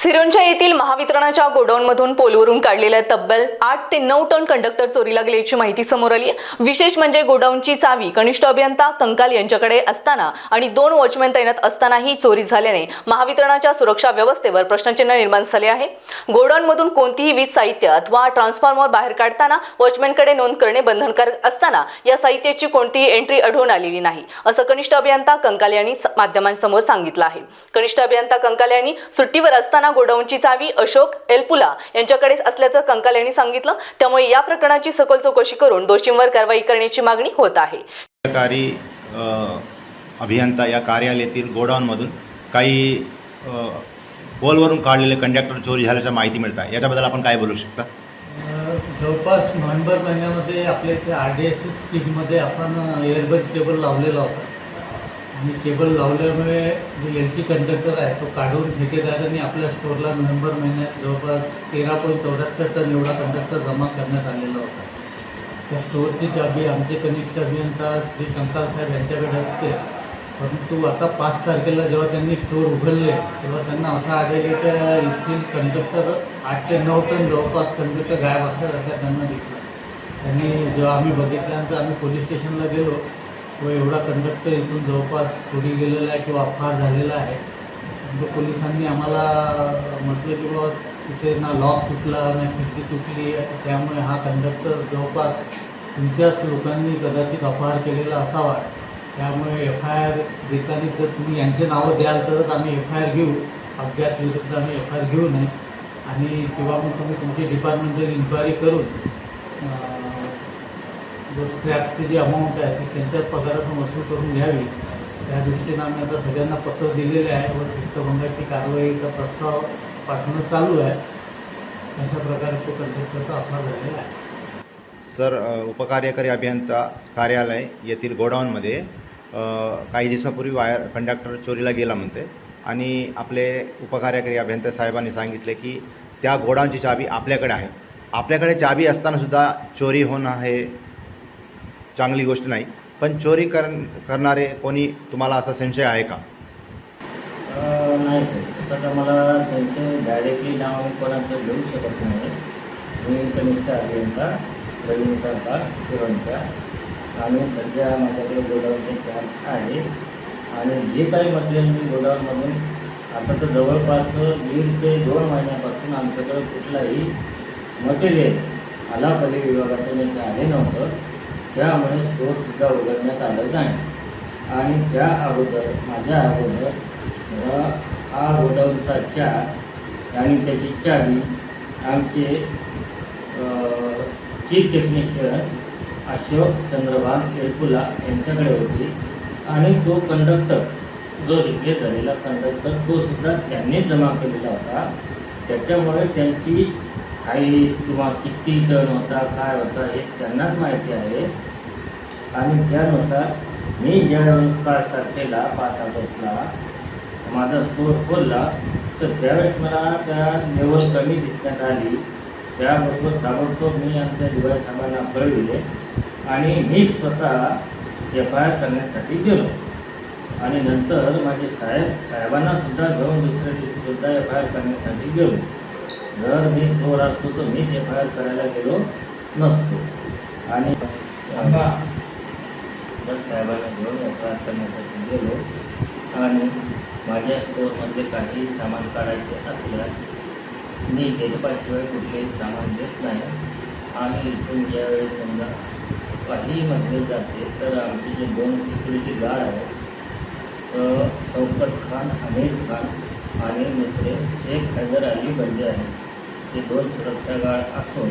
सिरोंचा येथील महावितरणाच्या गोडाऊनमधून पोलवरून काढलेल्या तब्बल 8 ते 9 टन कंडक्टर चोरीला गेल्याची माहिती समोर आली आहे। विशेष म्हणजे गोडाऊनची चावी कनिष्ठ अभियंता कंकाल यांच्याकडे असताना आणि 2 वॉचमॅन तैनात असतानाही चोरी झाल्याने महावितरणाच्या सुरक्षा व्यवस्थेवर प्रश्नचिन्ह निर्माण झाले आहे। गोडाऊनमधून कोणतीही वीज साहित्य अथवा ट्रान्सफॉर्मर बाहेर काढताना वॉचमॅनकडे नोंद करणे बंधनकारक असताना या साहित्याची कोणतीही एंट्री आढळून आलेली नाही, असं कनिष्ठ अभियंता कंकाल यांनी माध्यमांसमोर सांगितलं आहे। कनिष्ठ अभियंता कंकाल यांनी सुट्टीवर असताना गोडाऊनची चावी अशोक एलपुला यांच्याकडे असल्याचं कंकाल यांनी सांगितलं। त्यामुळे या प्रकरणाची सखोल चौकशी करून दोषींवर कारवाई करण्याची मागणी होत आहे। सरकारी अभियंता या कार्यालयातील गोडाऊनमधून काही पोलवरून काढलेले कंडक्टर चोरी झाल्याची माहिती मिळत आहे। याच्याबद्दल आपण काय बोलू शकता? जवळपास नोव्हेंबर महिन्यामध्ये आपल्या इथे RDSS स्कीममध्ये आपण एअरबज केबल लावलेला होता आणि केबल लावल्यामुळे जो LT कंडक्टर आहे तो काढून ठेकेदारांनी आपल्या स्टोअरला नोव्हेंबर महिन्यात जवळपास 13.74 टन एवढा कंडक्टर जमा करण्यात आलेला होता। त्या स्टोअरची चाबी आमचे कनिष्ठ अभियंता श्री कंकाल साहेब यांच्याकडे असते, परंतु आता 5 तारखेला जेव्हा त्यांनी स्टोअर उघडले तेव्हा त्यांना असं आढळले की इथील कंडक्टर 8 ते 9 टन जवळपास कंडक्टर गायब असल्यासारखं त्यांना दिसलं। त्यांनी जेव्हा आम्ही बघितल्यानंतर आम्ही पोलीस स्टेशनला गेलो व एवढा कंडक्टर इथून जवळपास चोरी गेलेला आहे किंवा अपहार झालेला आहे। पोलिसांनी आम्हाला म्हटलं की बाबा तिथे ना लॉक तुटला ना खिडकी तुटली, त्यामुळे हा कंडक्टर जवळपास तुमच्याच लोकांनी कदाचित अपहार केलेला असावा। त्यामुळे FIR देताना जर तुम्ही यांचे नावं द्याल तरच आम्ही FIR घेऊ, अज्ञात विरुद्ध आम्ही FIR घेऊ नये आणि किंवा मग तुम्ही तुमची डिपार्टमेंटल इन्क्वायरी करून जो स्क्रॅपची जी अमाऊंट आहे ती त्यांच्याच पगारातून वसूल करून घ्यावी, त्या दृष्टीनं आम्ही आता सगळ्यांना पत्र दिलेले आहे व शिस्तभंगाची कारवाईचा प्रस्ताव पाठवणं चालू आहे। अशा प्रकारे तो कंडक्टरचा अपहार झालेला आहे। सर, उपकार्यकारी अभियंता कार्यालय येथील गोडाऊनमध्ये काही दिवसापूर्वी कंडक्टर चोरीला गेला म्हणते आणि आपले उपकार्यकारी अभियंता साहेबांनी सांगितले की त्या गोडाऊनची चावी आपल्याकडे आहे। आपल्याकडे चावी असतानासुद्धा चोरी होणं हे चांगली गोष्ट नाही, पण चोरी करणारे कोणी तुम्हाला असा संशय आहे का? नाही सर, तसं तर मला संशय डायरेक्टली नाव कोणाचं घेऊ शकत नाही। मी कनिष्ठ अभियंता प्रवीण कंकाल सिरोंचा आणि सध्या माझ्याकडे गोडाऊनचे चार्ज आहे आणि जे काही मटेरियल मी गोडाऊनमधून आता तर जवळपास 1.5 ते 2 महिन्यापासून आमच्याकडे कुठलाही मटेरियल आलापल्ली विभागातून एक आले नव्हतं, त्यामुळे स्टोअरसुद्धा उघडण्यात आलं नाही। आणि त्या अगोदर माझ्या अगोदर हा गोडाऊनचा चार्ज आणि त्याची चावी आमचे चीफ टेक्निशियन अशोक चंद्रभान एलपुला यांच्याकडे होती आणि तो कंडक्टर जो रिप्लेस झालेला कंडक्टर तो सुद्धा त्यांनीच जमा केलेला होता। त्याच्यामुळे त्यांची हाईट किंवा किती टन होता काय होता हे त्यांनाच माहिती आहे आणि त्यानुसार मी ज्यावेळेस 5 तारखेला 5 ऑगस्टला माझा स्टोअर खोलला तर त्यावेळेस मला त्या लेवल कमी दिसण्यात आली। त्याबरोबर ताबडतोब मी आमच्या दिवाळी साहेबांना कळविले आणि मी स्वतः FIR करण्यासाठी गेलो आणि नंतर माझे साहेबांनासुद्धा घेऊन दुसऱ्या दिवशीसुद्धा FIR करण्यासाठी गेलो। जर मी चोर असतो तर मीच FIR करायला गेलो नसतो आणि साहेबांना घेऊन FIR करण्यासाठी गेलो आणि माझ्या स्टोअरमधले काही सामान काढायचे असल्यास मी गेटपासशिवाय कुठलेही सामान देत नाही आणि इथून ज्यावेळेस समजा काही मटेरियल जाते तर आमचे जे 2 सिक्युरिटी गार्ड आहेत तर शौकत खान, आमिर खान आणि दुसरे शेख हैदर अली बंदे आहेत, ते 2 सुरक्षा गार्ड असून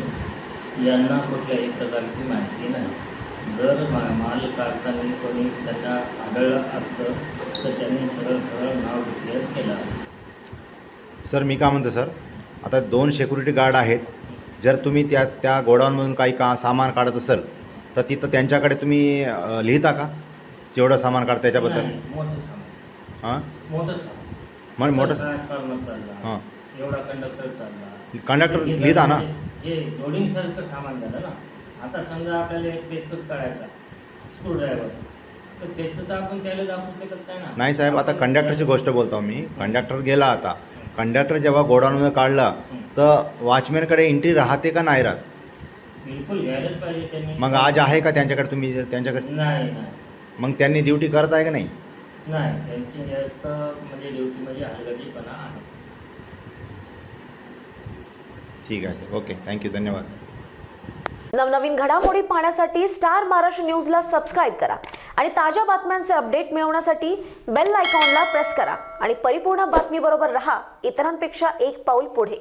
यांना कुठल्याही प्रकारची माहिती नाही। जर माल काढताना कोणी त्यांना आढळलं असतं तर त्यांनी सरळ नाव डिक्लेअर केलं। सर, मी काय म्हणतो सर, आता 2 सिक्युरिटी गार्ड आहेत, जर तुम्ही त्या गोडाऊनमधून काही सामान काढत असेल तर तिथं त्यांच्याकडे तुम्ही लिहिता का जेवढं सामान काढतं त्याच्याबद्दल? मोठं सामान, हां, मोठं सामान मग मोठं ट्रान्सफॉर्मर चालला, हां, एवढा कंडक्टर चालला, कंडक्टर लिहिता ना? हे लोडिंगसारखं सामान झालं ना। आता समजा आपल्याला एक पेचकस काढायचा स्क्रूड्रायव्हर तर त्याचं तर आपण त्याला दाखवू शकत नाही ना। नाही साहेब, आता कंडक्टरची गोष्ट बोलतो मी। कंडक्टर गेला, आता कंडक्टर जेव्हा गोडाऊनमध्ये काढला तर वॉचमॅनकडे एंट्री राहते का नाही राहत? बिलकुल घ्यायलाच पाहिजे त्यांनी. मग आज आहे का त्यांच्याकडे, तुम्ही त्यांच्याकडे? नाही मग त्यांनी ड्युटी करत आहे का नाही? नाही, त्यांची यात म्हणजे ड्युटी म्हणजे हलगर्जीपणा आहे. ठीक आहे सर, ओके, थँक्यू, धन्यवाद. नवनवीन घडामोडी पाहण्यासाठी स्टार महाराष्ट्र न्यूजला सबस्क्राईब करा आणि ताज्या बातम्यांचे अपडेट मिळवण्यासाठी बेल आयकॉनला प्रेस करा आणि परिपूर्ण बातमीबरोबर रहा, इतरांपेक्षा एक पाऊल पुढे.